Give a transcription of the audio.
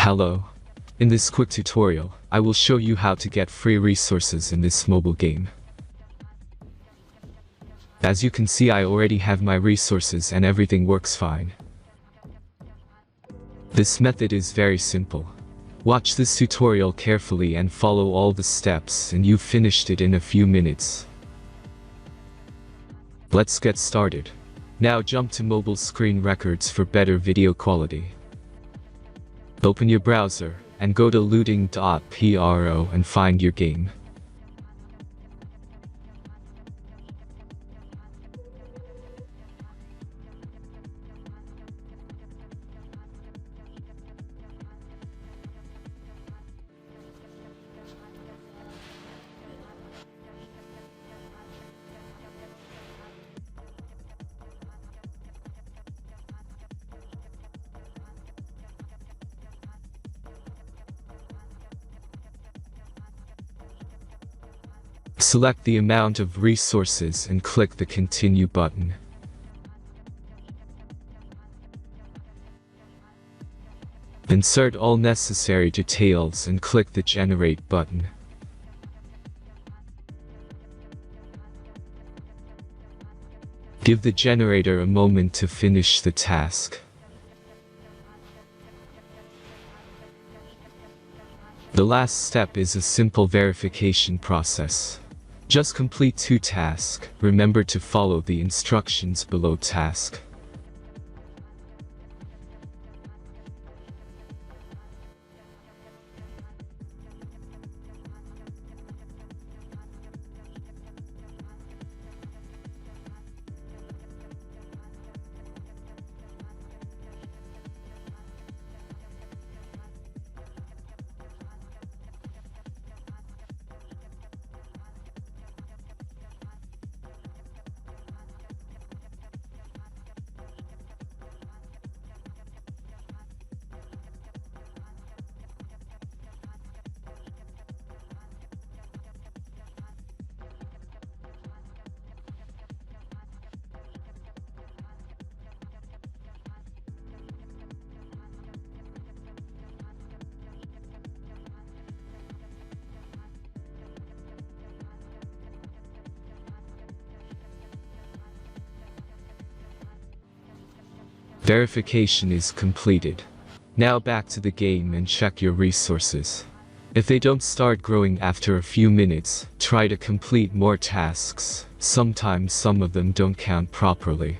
Hello. In this quick tutorial, I will show you how to get free resources in this mobile game. As you can see, I already have my resources and everything works fine. This method is very simple. Watch this tutorial carefully and follow all the steps and you've finished it in a few minutes. Let's get started. Now jump to mobile screen records for better video quality. Open your browser and go to looting.pro and find your game. Select the amount of resources and click the Continue button. Insert all necessary details and click the Generate button. Give the generator a moment to finish the task. The last step is a simple verification process. Just complete 2 tasks. Remember to follow the instructions below task. Verification is completed. Now back to the game and check your resources. If they don't start growing after a few minutes, try to complete more tasks. Sometimes some of them don't count properly.